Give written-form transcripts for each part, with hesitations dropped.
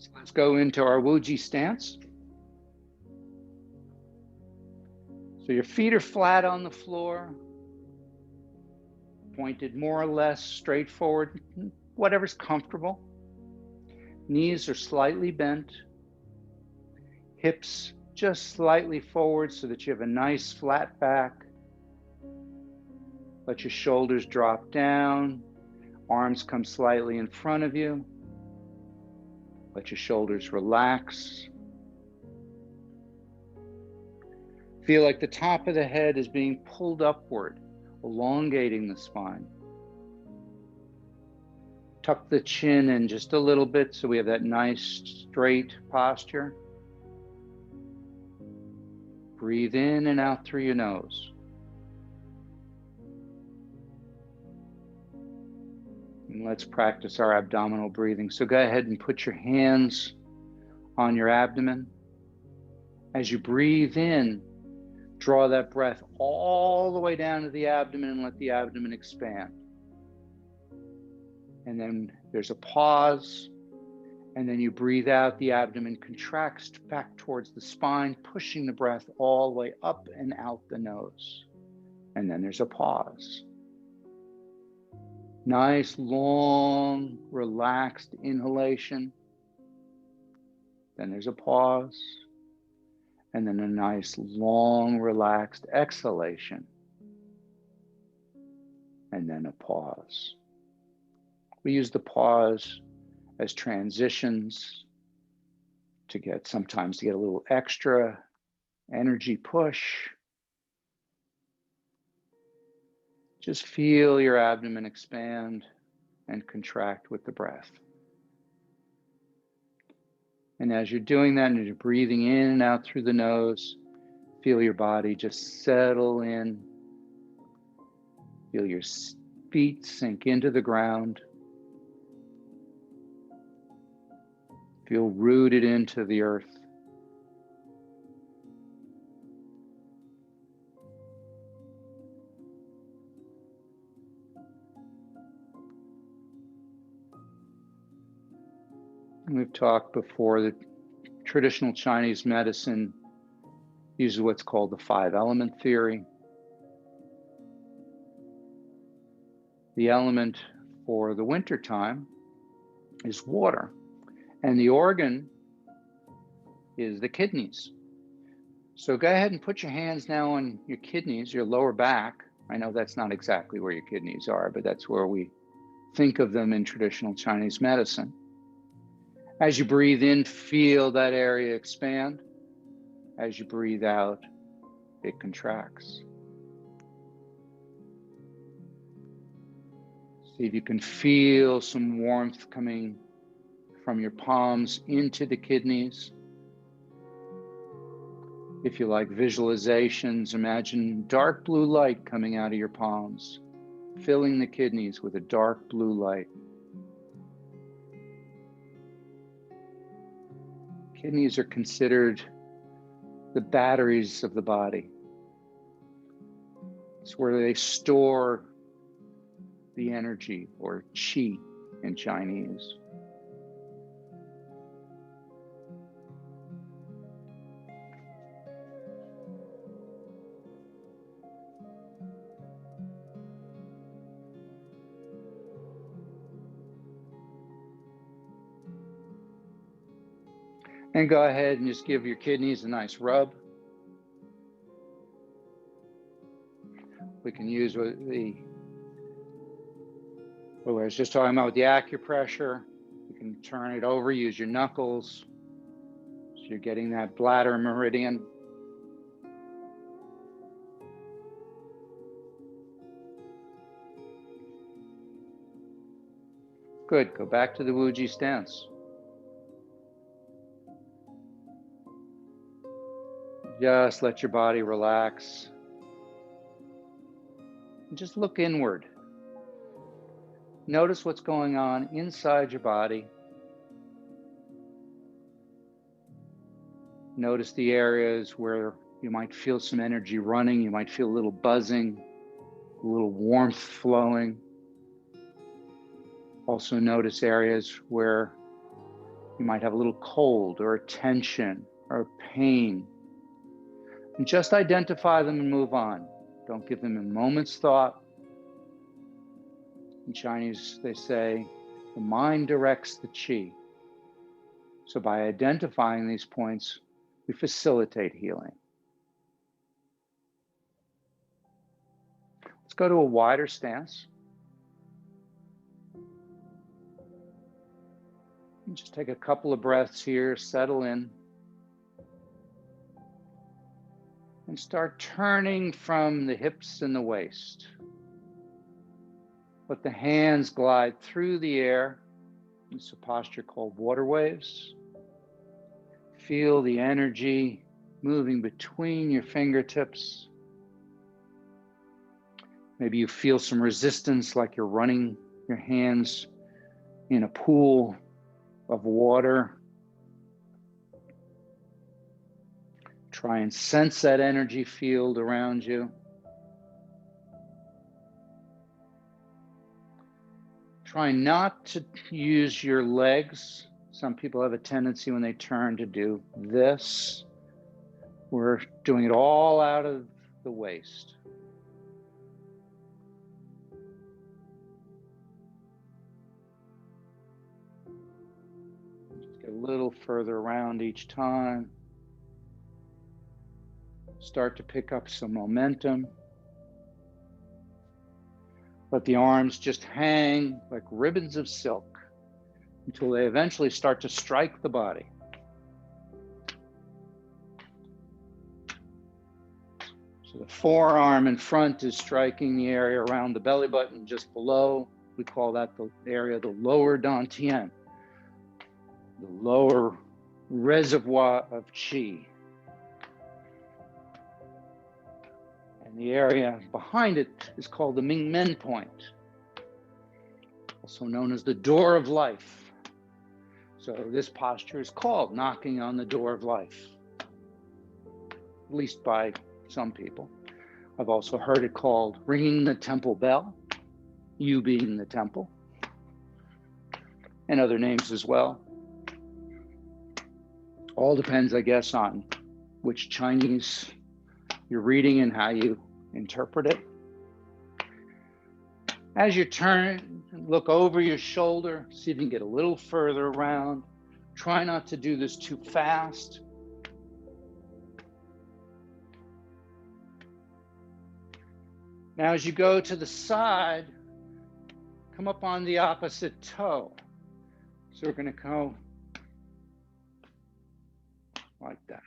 So let's go into our Wuji stance. So your feet are flat on the floor, pointed more or less straight forward, whatever's comfortable. Knees are slightly bent, hips just slightly forward so that you have a nice flat back. Let your shoulders drop down, arms come slightly in front of you. Let your shoulders relax. Feel like the top of the head is being pulled upward, elongating the spine. Tuck the chin in just a little bit so we have that nice straight posture. Breathe in and out through your nose. And let's practice our abdominal breathing. So go ahead and put your hands on your abdomen. As you breathe in, draw that breath all the way down to the abdomen and let the abdomen expand. And then there's a pause, and then you breathe out, the abdomen contracts back towards the spine, pushing the breath all the way up and out the nose. And then there's a pause. Nice, long, relaxed inhalation. Then there's a pause. And then a nice, long, relaxed exhalation. And then a pause. We use the pause as transitions sometimes to get a little extra energy push. Just feel your abdomen expand and contract with the breath. And as you're doing that, and as you're breathing in and out through the nose, feel your body just settle in. Feel your feet sink into the ground. Feel rooted into the earth. We've talked before that traditional Chinese medicine uses what's called the 5-element theory. The element for the winter time is water, and the organ is the kidneys. So go ahead and put your hands now on your kidneys, your lower back. I know that's not exactly where your kidneys are, but that's where we think of them in traditional Chinese medicine. As you breathe in, feel that area expand. As you breathe out, it contracts. See if you can feel some warmth coming from your palms into the kidneys. If you like visualizations, imagine dark blue light coming out of your palms, filling the kidneys with a dark blue light. Kidneys are considered the batteries of the body. It's where they store the energy, or qi in Chinese. And go ahead and just give your kidneys a nice rub. We can use what I was just talking about with the acupressure. You can turn it over, use your knuckles. So you're getting that bladder meridian. Good, go back to the Wuji stance. Just let your body relax. And just look inward. Notice what's going on inside your body. Notice the areas where you might feel some energy running. You might feel a little buzzing, a little warmth flowing. Also notice areas where You might have a little cold or a tension or pain. And just identify them and move on. Don't give them a moment's thought. In Chinese, they say, the mind directs the qi. So by identifying these points, we facilitate healing. Let's go to a wider stance. And just take a couple of breaths here, settle in. And start turning from the hips and the waist. Let the hands glide through the air. It's a posture called water waves. Feel the energy moving between your fingertips. Maybe you feel some resistance, like you're running your hands in a pool of water. Try and sense that energy field around you. Try not to use your legs. Some people have a tendency when they turn to do this. We're doing it all out of the waist. Just get a little further around each time. Start to pick up some momentum. Let the arms just hang like ribbons of silk until they eventually start to strike the body. So the forearm in front is striking the area around the belly button just below. We call that the area, the lower dantian, the lower reservoir of qi. And the area behind it is called the Mingmen point, also known as the door of life. So this posture is called knocking on the door of life, at least by some people. I've also heard it called ringing the temple bell, you being the temple, and other names as well. All depends, I guess, on which Chinese you're reading and how you interpret it. As you turn, look over your shoulder, see if you can get a little further around. Try not to do this too fast. Now, as you go to the side, come up on the opposite toe. So we're going to go like that.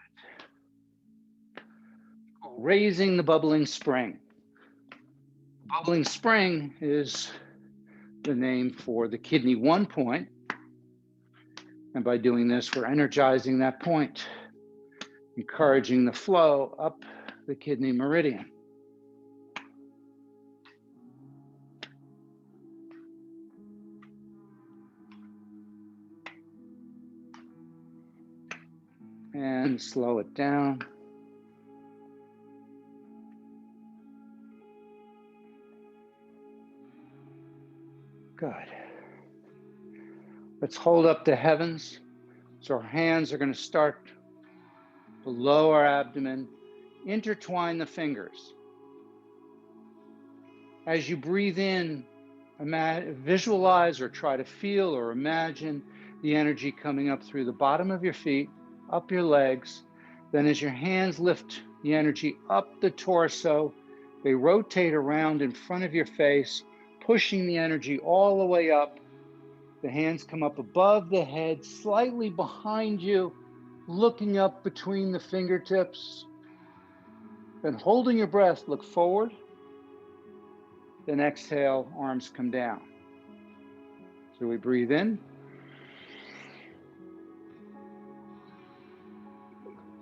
Raising the bubbling spring. Bubbling spring is the name for the kidney 1 point. And by doing this, we're energizing that point, encouraging the flow up the kidney meridian. And slow it down. Good. Let's hold up the heavens. So our hands are going to start below our abdomen. Intertwine the fingers. As you breathe in, visualize or try to feel or imagine the energy coming up through the bottom of your feet, up your legs. Then as your hands lift the energy up the torso, they rotate around in front of your face, pushing the energy all the way up. The hands come up above the head, slightly behind you, looking up between the fingertips. Then holding your breath, look forward. Then exhale, arms come down. So we breathe in.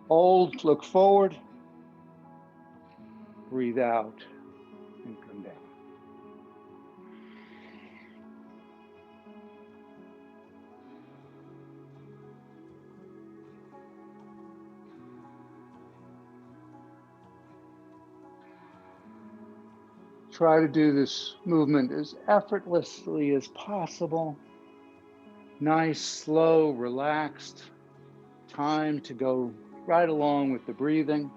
Hold, look forward. Breathe out and come down. Try to do this movement as effortlessly as possible. Nice, slow, relaxed time to go right along with the breathing.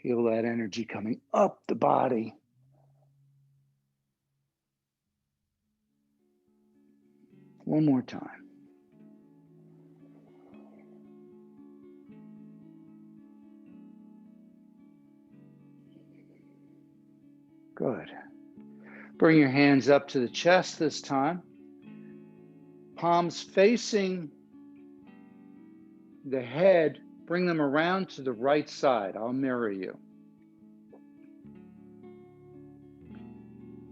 Feel that energy coming up the body. One more time. Good. Bring your hands up to the chest this time. Palms facing the head. Bring them around to the right side. I'll mirror you.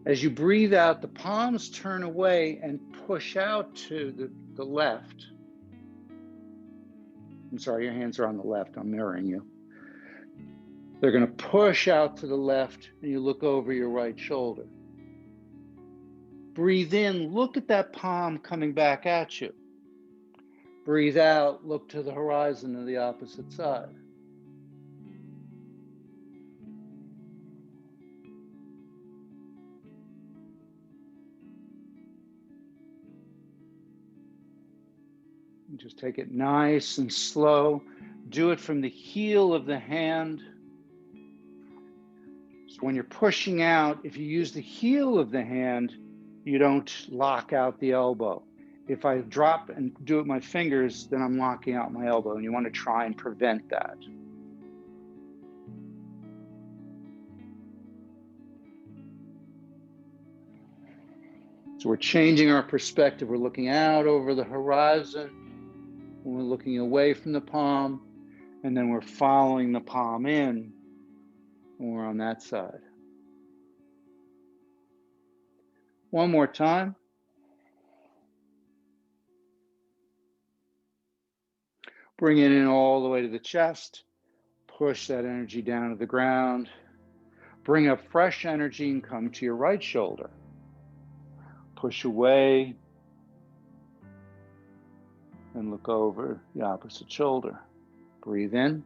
As you breathe out, the palms turn away and push out to the left. I'm sorry, your hands are on the left. I'm mirroring you. They're going to push out to the left, and you look over your right shoulder. Breathe in, look at that palm coming back at you. Breathe out, look to the horizon of the opposite side. And just take it nice and slow. Do it from the heel of the hand. So when you're pushing out, if you use the heel of the hand, you don't lock out the elbow. If I drop and do it with my fingers, then I'm locking out my elbow, and you want to try and prevent that. So we're changing our perspective. We're looking out over the horizon. We're looking away from the palm, and then we're following the palm in when we're on that side. One more time. Bring it in all the way to the chest. Push that energy down to the ground. Bring up fresh energy and come to your right shoulder. Push away and look over the opposite shoulder. Breathe in.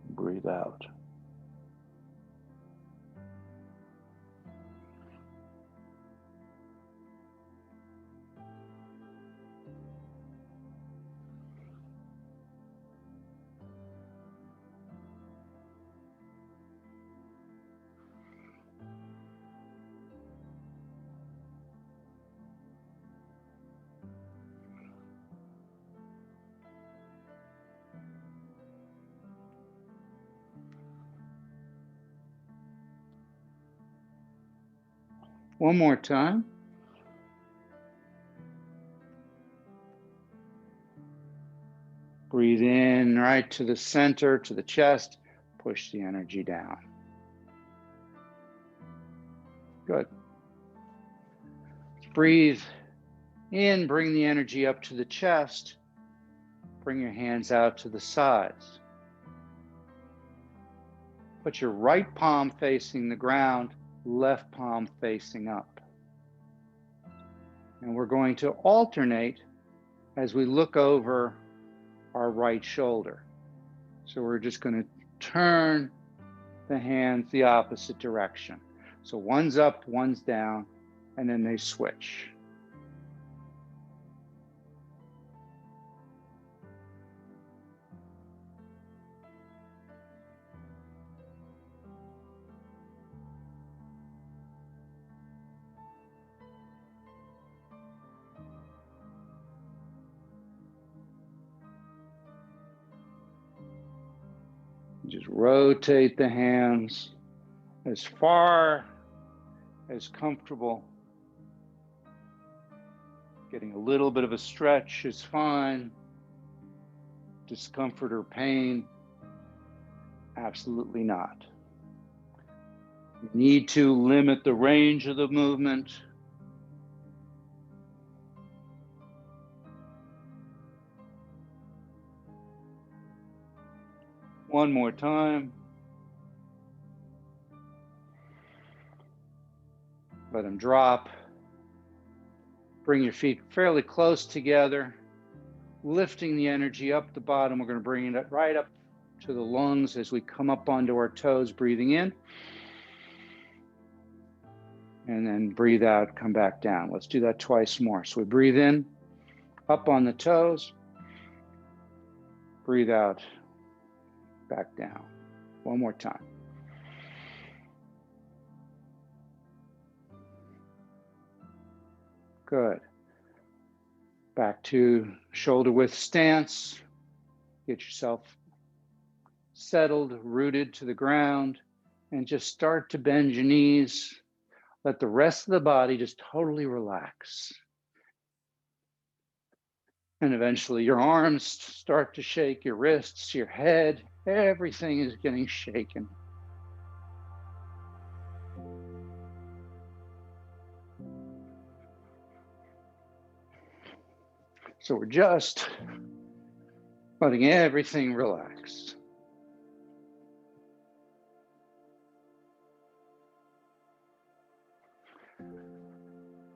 Breathe out. One more time. Breathe in right to the center, to the chest. Push the energy down. Good. Breathe in, bring the energy up to the chest. Bring your hands out to the sides. Put your right palm facing the ground, left palm facing up. And we're going to alternate as we look over our right shoulder. So we're just going to turn the hands the opposite direction. So one's up, one's down, and then they switch. Just rotate the hands as far as comfortable. Getting a little bit of a stretch is fine. Discomfort or pain, absolutely not. You need to limit the range of the movement. One more time. Let them drop. Bring your feet fairly close together, lifting the energy up the bottom. We're going to bring it right up to the lungs as we come up onto our toes, breathing in. And then breathe out, come back down. Let's do that twice more. So we breathe in, up on the toes. Breathe out, back down. One more time. Good. Back to shoulder width stance. Get yourself settled, rooted to the ground, and just start to bend your knees. Let the rest of the body just totally relax. And eventually your arms start to shake, your wrists, your head, everything is getting shaken. So we're just letting everything relax.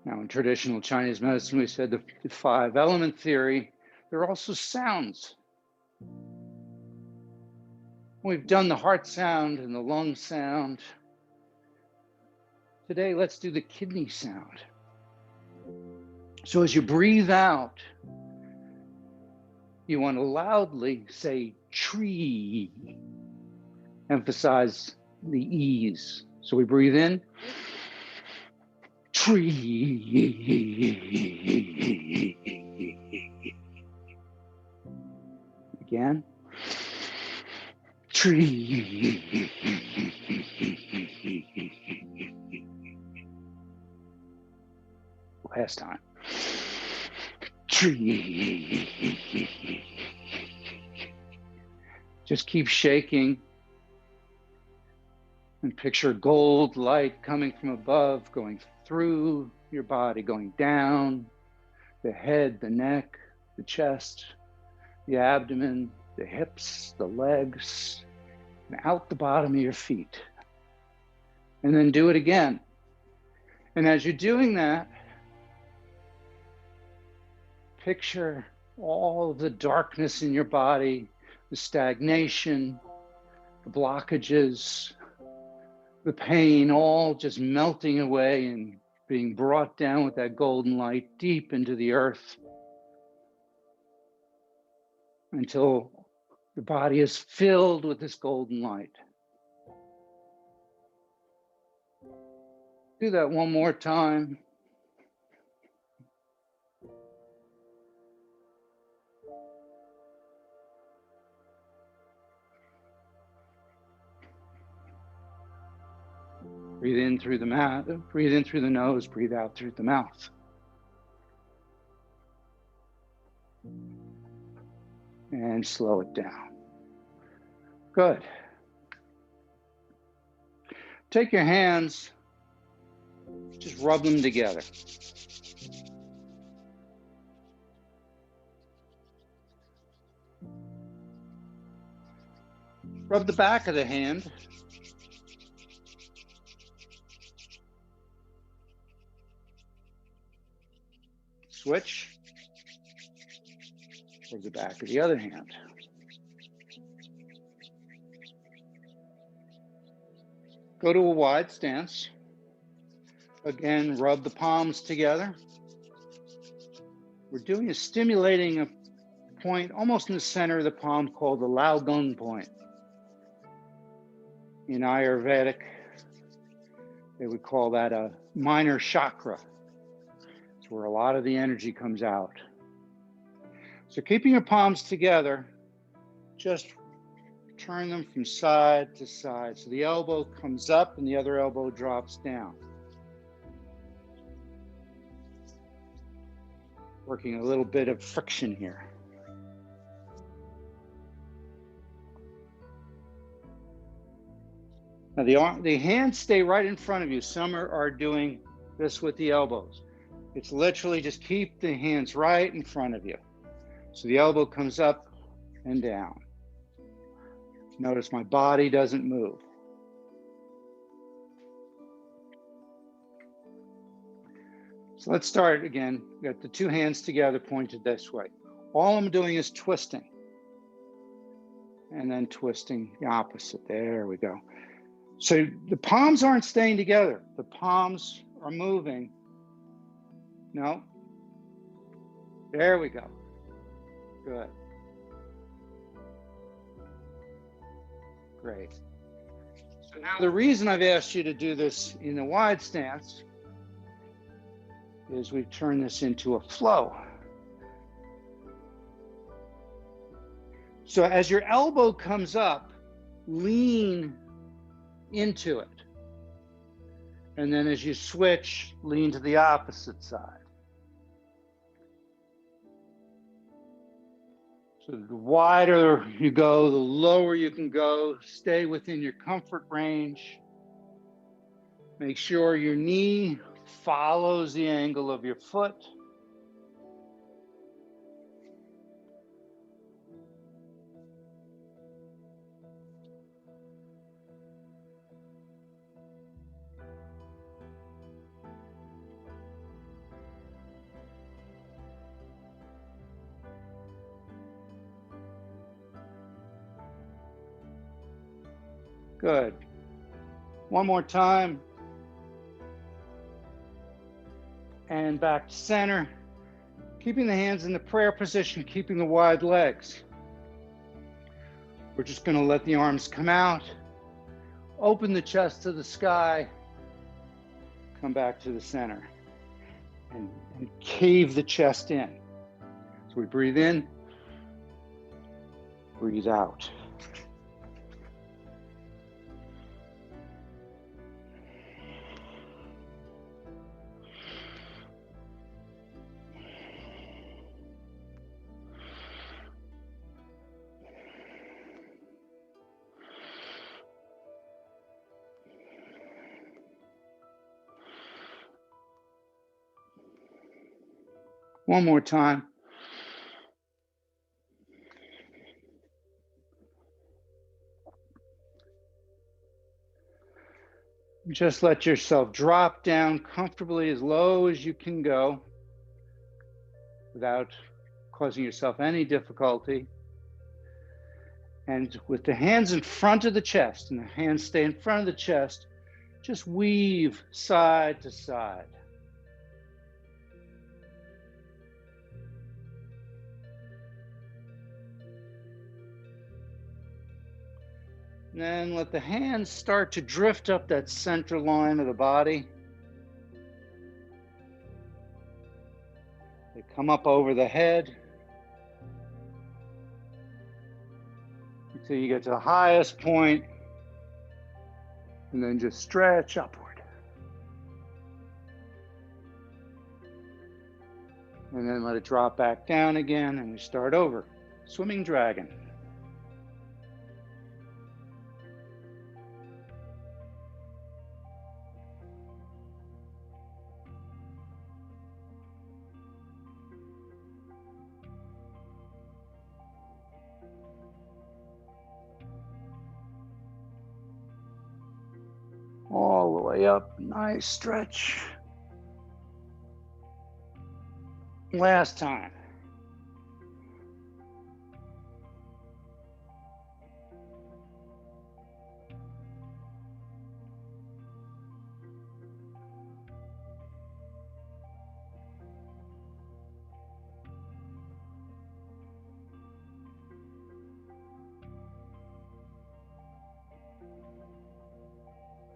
Now, in traditional Chinese medicine, we said the 5-element theory, there are also sounds. We've done the heart sound and the lung sound. Today, let's do the kidney sound. So as you breathe out, you want to loudly say tree. Emphasize the E's. So we breathe in. Tree. Again. Tree. Last time. Tree. Just keep shaking and picture gold light coming from above, going through your body, going down the head, the neck, the chest, the abdomen, the hips, the legs, and out the bottom of your feet. And then do it again. And as you're doing that, picture all of the darkness in your body, the stagnation, the blockages, the pain, all just melting away and being brought down with that golden light deep into the earth until the body is filled with this golden light. Do that one more time. Breathe in through the mouth, breathe in through the nose, breathe out through the mouth. And slow it down. Good. Take your hands, just rub them together. Rub the back of the hand. Switch. Rub the back of the other hand. Go to a wide stance. Again, rub the palms together. We're doing a stimulating a point almost in the center of the palm called the Laogun point. In Ayurvedic, they would call that a minor chakra. It's where a lot of the energy comes out. So keeping your palms together, just turn them from side to side. So the elbow comes up and the other elbow drops down. Working a little bit of friction here. Now the hands stay right in front of you. Some are doing this with the elbows. It's literally just keep the hands right in front of you. So the elbow comes up and down. Notice my body doesn't move. So let's start again. Got the two hands together pointed this way. All I'm doing is twisting. And then twisting the opposite. There we go. So the palms aren't staying together. The palms are moving. No. There we go. Good. Great. So now the reason I've asked you to do this in the wide stance is we turn this into a flow. So as your elbow comes up, lean into it. And then as you switch, lean to the opposite side. So the wider you go, the lower you can go. Stay within your comfort range. Make sure your knee follows the angle of your foot. Good. One more time. And back to center. Keeping the hands in the prayer position, keeping the wide legs. We're just going to let the arms come out. Open the chest to the sky. Come back to the center. And cave the chest in. So we breathe in. Breathe out. One more time. Just let yourself drop down comfortably as low as you can go without causing yourself any difficulty. And with the hands in front of the chest and the hands stay in front of the chest, just weave side to side. And then let the hands start to drift up that center line of the body. They come up over the head until you get to the highest point, and then just stretch upward. And then let it drop back down again, and we start over. Swimming dragon. All the way up, nice stretch. Last time.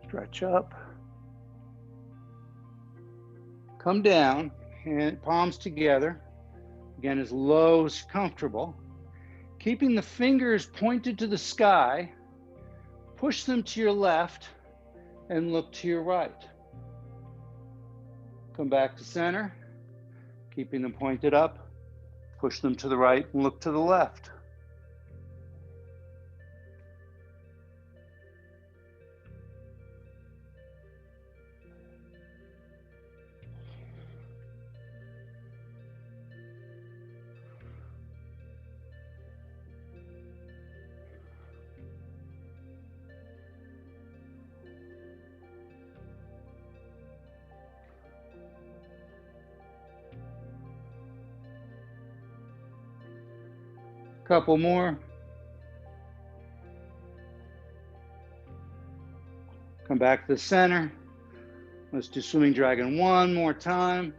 Stretch up. Come down, and palms together. Again, as low as comfortable. Keeping the fingers pointed to the sky. Push them to your left and look to your right. Come back to center. Keeping them pointed up. Push them to the right and look to the left. Couple more. Come back to the center. Let's do swimming dragon one more time.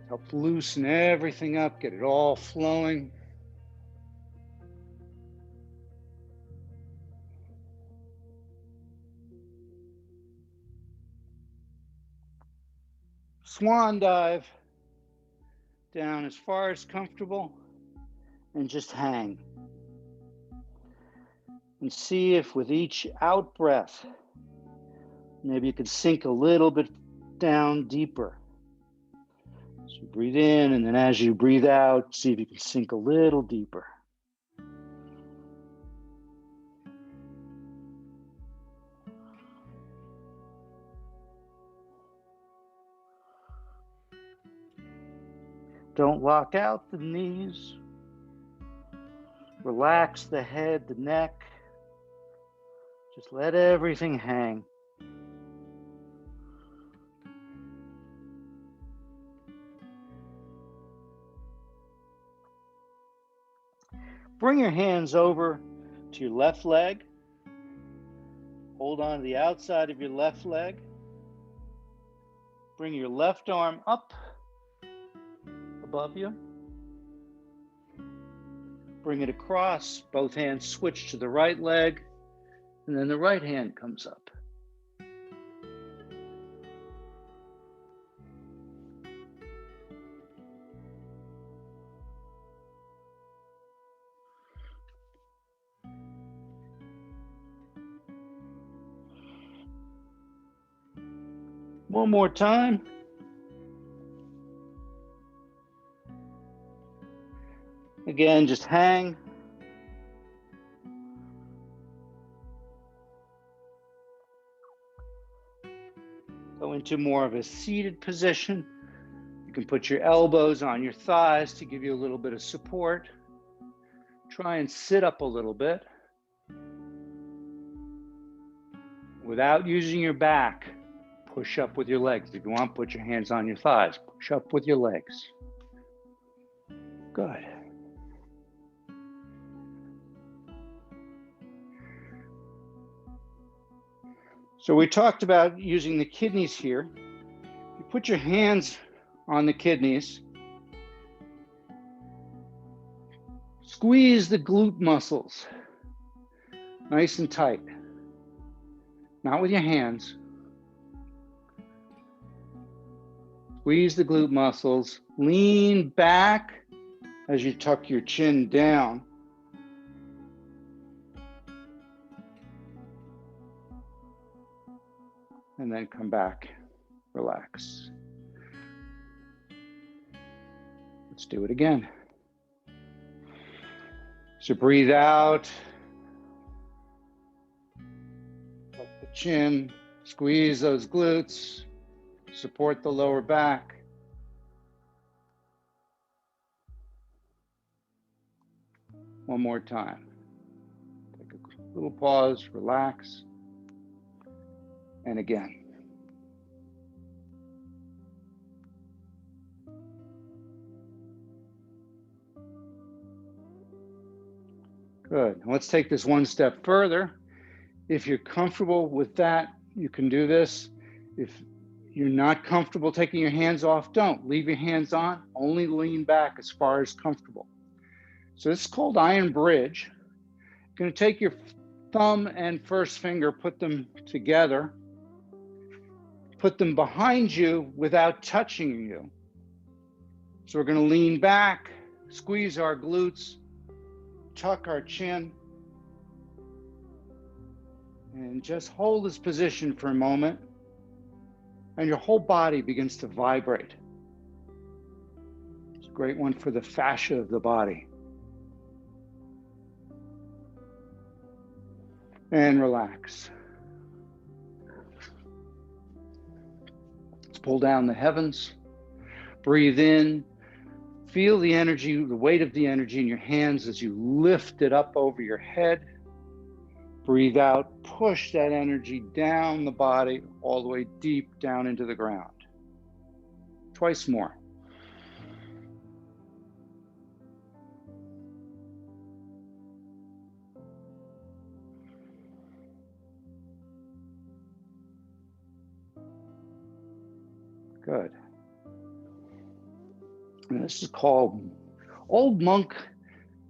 Help loosen everything up, get it all flowing. Swan dive down as far as comfortable and just hang. And see if with each out breath, maybe you can sink a little bit down deeper. So breathe in, and then as you breathe out, see if you can sink a little deeper. Don't lock out the knees. Relax the head, the neck. Just let everything hang. Bring your hands over to your left leg. Hold on to the outside of your left leg. Bring your left arm up above you. Bring it across. Both hands switch to the right leg. And then the right hand comes up. One more time. Again, just hang. Go into more of a seated position. You can put your elbows on your thighs to give you a little bit of support. Try and sit up a little bit without using your back. Push up with your legs. If you want, put your hands on your thighs. Push up with your legs. Good. So we talked about using the kidneys here. You put your hands on the kidneys. Squeeze the glute muscles nice and tight. Not with your hands. Squeeze the glute muscles. Lean back as you tuck your chin down. And then come back, relax. Let's do it again. So breathe out. Tuck the chin, squeeze those glutes, support the lower back. One more time. Take a little pause, relax. And again. Good. Let's take this one step further. If you're comfortable with that, you can do this. If you're not comfortable taking your hands off, don't. Leave your hands on, only lean back as far as comfortable. So this is called iron bridge. You're going to take your thumb and first finger, put them together. Put them behind you without touching you. So we're going to lean back, squeeze our glutes, tuck our chin, and just hold this position for a moment, and your whole body begins to vibrate. It's a great one for the fascia of the body. And relax. Pull down the heavens, breathe in, feel the energy, the weight of the energy in your hands as you lift it up over your head. Breathe out, push that energy down the body, all the way deep down into the ground. Twice more. Good. And this is called Old Monk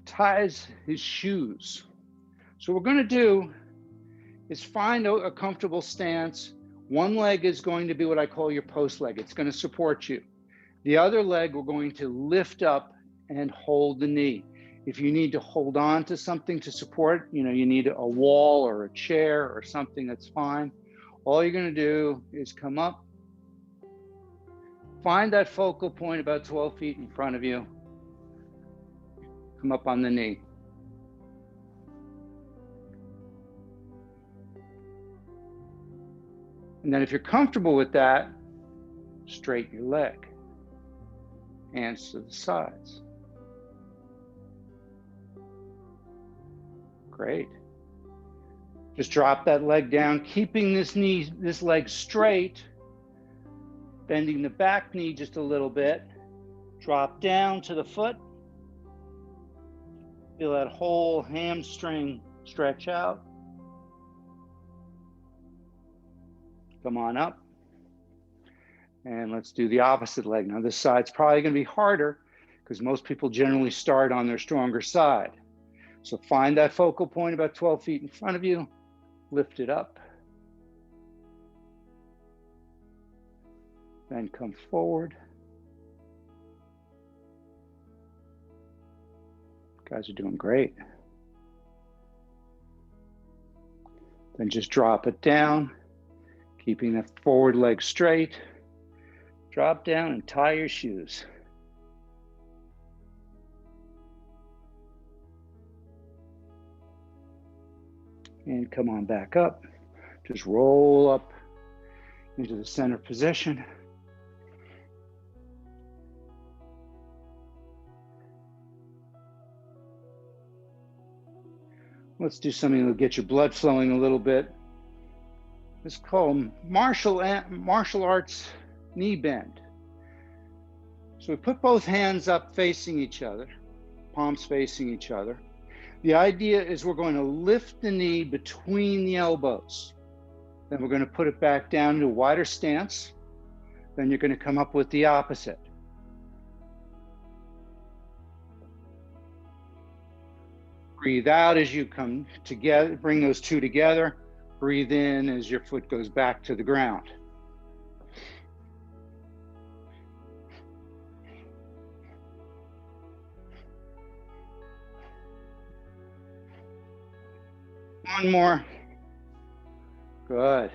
Ties His Shoes. So what we're going to do is find a comfortable stance. One leg is going to be what I call your post leg. It's going to support you. The other leg, we're going to lift up and hold the knee. If you need to hold on to something to support, you need a wall or a chair or something, that's fine. All you're going to do is come up, find that focal point about 12 feet in front of you, come up on the knee. And then if you're comfortable with that, straighten your leg, hands to the sides. Great. Just drop that leg down, keeping this leg straight, bending the back knee just a little bit. Drop down to the foot. Feel that whole hamstring stretch out. Come on up. And let's do the opposite leg. Now this side's probably going to be harder because most people generally start on their stronger side. So find that focal point about 12 feet in front of you, lift it up. Then come forward. You guys are doing great. Then just drop it down, keeping the forward leg straight. Drop down and tie your shoes. And come on back up. Just roll up into the center position. Let's do something that'll get your blood flowing a little bit. It's called martial arts knee bend. So we put both hands up facing each other, palms facing each other. The idea is we're going to lift the knee between the elbows. Then we're going to put it back down to a wider stance. Then you're going to come up with the opposite. Breathe out as you come together, bring those two together. Breathe in as your foot goes back to the ground. One more. Good.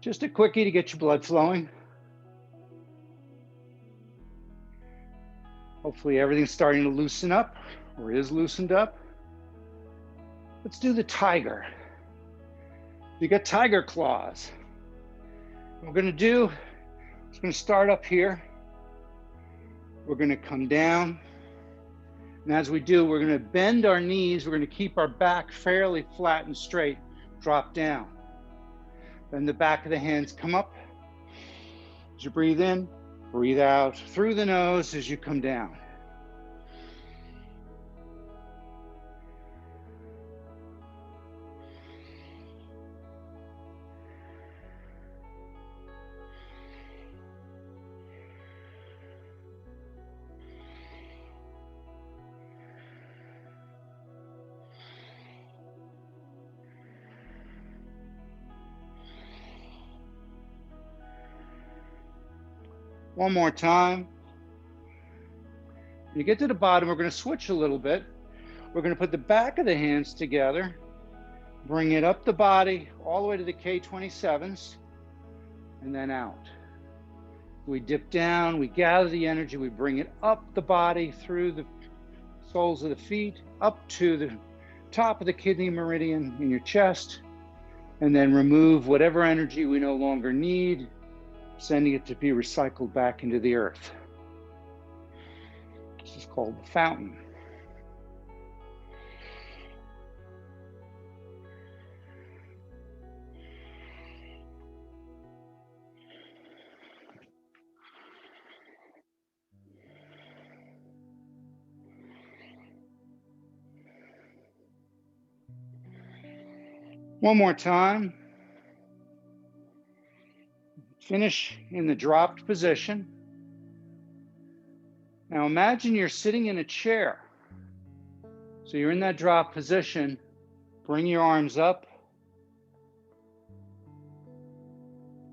Just a quickie to get your blood flowing. Hopefully everything's starting to loosen up or is loosened up. Let's do the tiger. You got tiger claws. What we're going to do is going to start up here. We're going to come down. And as we do, we're going to bend our knees. We're going to keep our back fairly flat and straight. Drop down. Then the back of the hands come up. As you breathe in, breathe out through the nose as you come down. One more time. When you get to the bottom, we're going to switch a little bit. We're going to put the back of the hands together, bring it up the body, all the way to the K27s, and then out. We dip down, we gather the energy, we bring it up the body through the soles of the feet, up to the top of the kidney meridian in your chest, and then remove whatever energy we no longer need, sending it to be recycled back into the earth. This is called the fountain. One more time. Finish in the dropped position. Now imagine you're sitting in a chair. So you're in that drop position. Bring your arms up,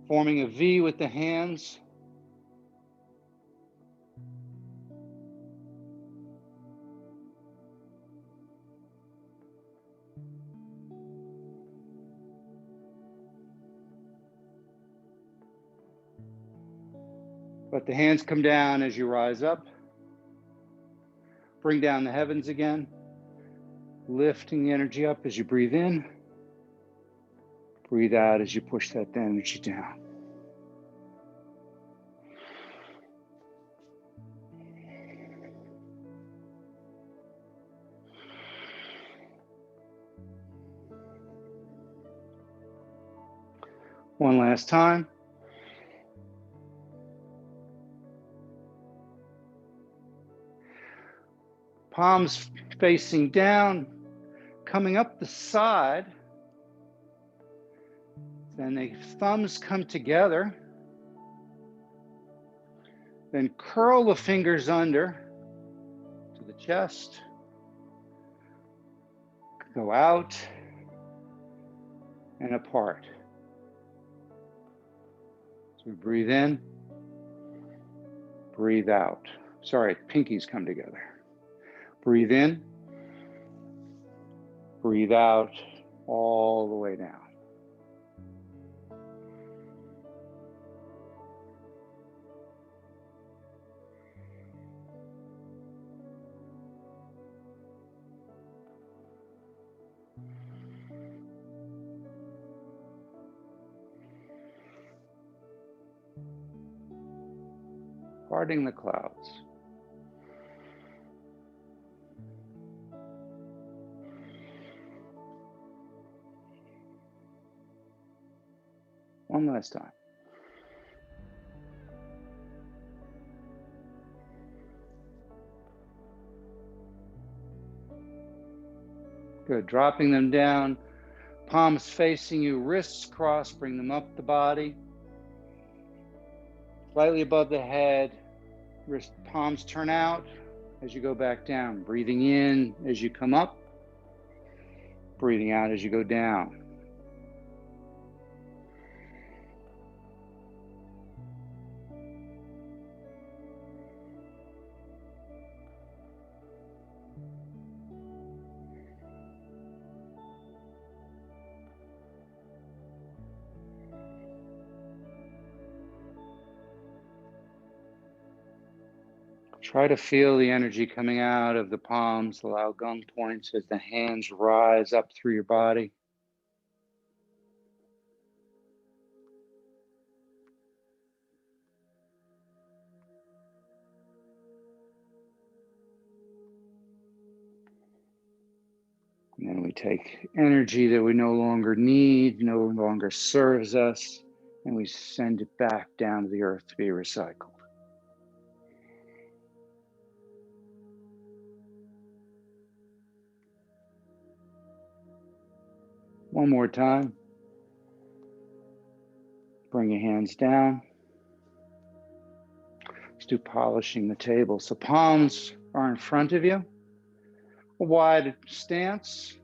forming a V with the hands. Let the hands come down as you rise up. Bring down the heavens again, lifting the energy up as you breathe in. Breathe out as you push that energy down. One last time. Palms facing down, coming up the side. Then the thumbs come together. Then curl the fingers under to the chest. Go out and apart. So we breathe in, breathe out. Sorry, pinkies come together. Breathe in, breathe out, all the way down. Parting the clouds. One last time. Good. Dropping them down, palms facing you, wrists crossed, bring them up the body. Slightly above the head, wrist palms turn out as you go back down. Breathing in as you come up, breathing out as you go down. Try to feel the energy coming out of the palms, the Lao Gong points as the hands rise up through your body. And then we take energy that we no longer need, no longer serves us, and we send it back down to the earth to be recycled. One more time. Bring your hands down. Let's do polishing the table. So palms are in front of you. A wide stance.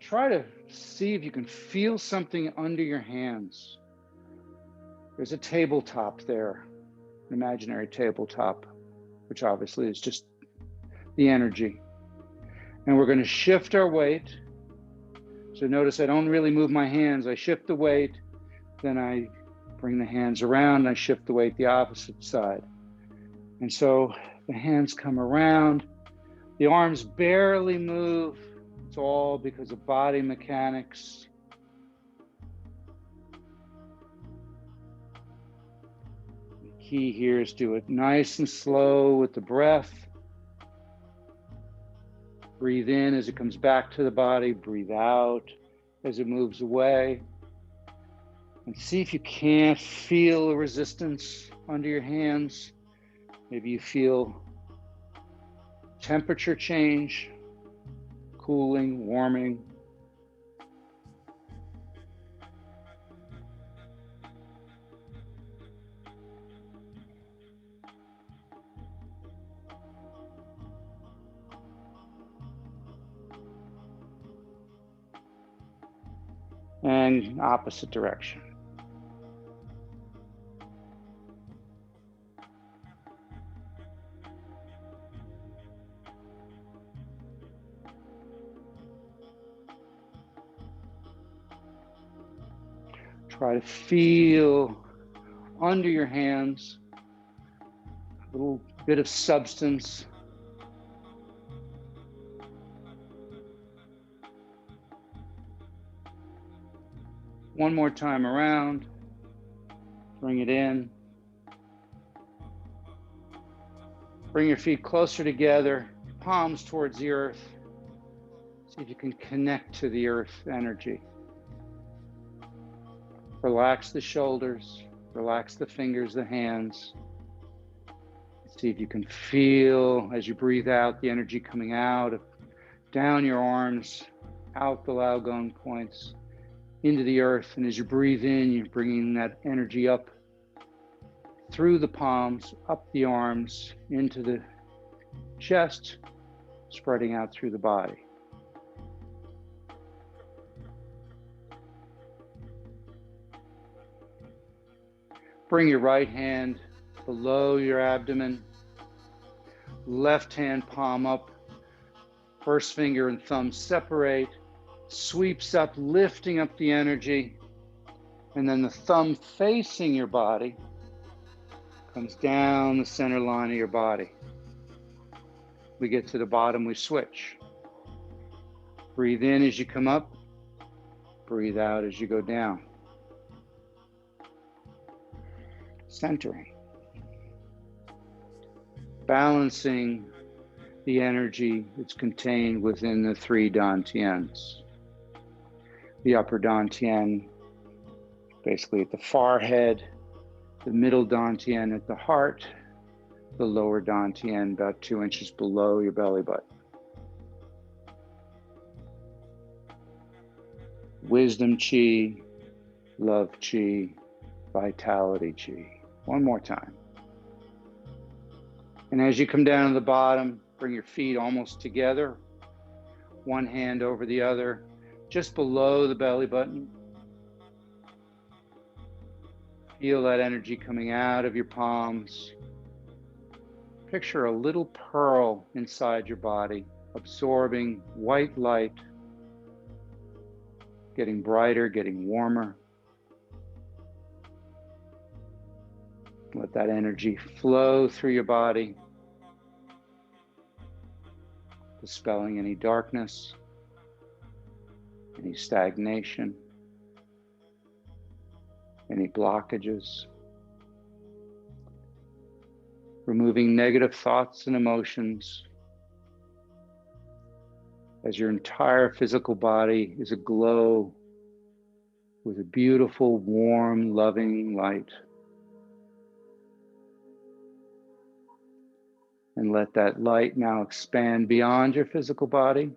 Try to see if you can feel something under your hands. There's a tabletop there, an imaginary tabletop, which obviously is just the energy. And we're going to shift our weight. So notice I don't really move my hands. I shift the weight, then I bring the hands around, and I shift the weight the opposite side. And so the hands come around, the arms barely move. It's all because of body mechanics. The key here is do it nice and slow with the breath. Breathe in as it comes back to the body. Breathe out as it moves away. And see if you can't feel a resistance under your hands. Maybe you feel temperature change, cooling, warming. and opposite direction. Try to feel under your hands a little bit of substance. One more time around. Bring it in. Bring your feet closer together, palms towards the earth. See if you can connect to the earth energy. Relax the shoulders, relax the fingers, the hands. See if you can feel, as you breathe out, the energy coming out, down your arms, out the Laogong points, into the earth. And as you breathe in, you're bringing that energy up through the palms, up the arms, into the chest, spreading out through the body. Bring your right hand below your abdomen, left hand palm up, first finger and thumb separate, sweeps up, lifting up the energy, and then the thumb facing your body comes down the center line of your body. We get to the bottom, we switch. Breathe in as you come up, breathe out as you go down. Centering. Balancing the energy that's contained within the three dantians. The upper dantian, basically at the forehead, the middle dantian at the heart, the lower dantian about 2 inches below your belly button. Wisdom chi, love chi, vitality chi. One more time. And as you come down to the bottom, bring your feet almost together, one hand over the other, just below the belly button. Feel that energy coming out of your palms. Picture a little pearl inside your body, absorbing white light, getting brighter, getting warmer. Let that energy flow through your body, dispelling any darkness, any stagnation, any blockages, removing negative thoughts and emotions as your entire physical body is aglow with a beautiful, warm, loving light. And let that light now expand beyond your physical body,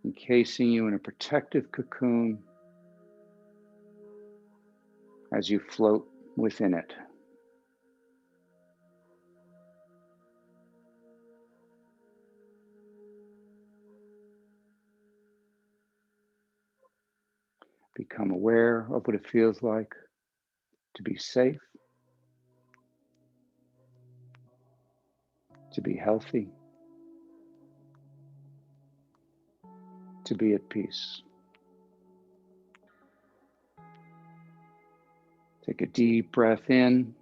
encasing you in a protective cocoon as you float within it. Become aware of what it feels like to be safe, to be healthy, to be at peace. Take a deep breath in.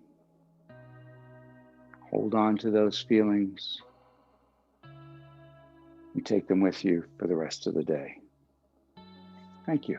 Hold on to those feelings and take them with you for the rest of the day. Thank you.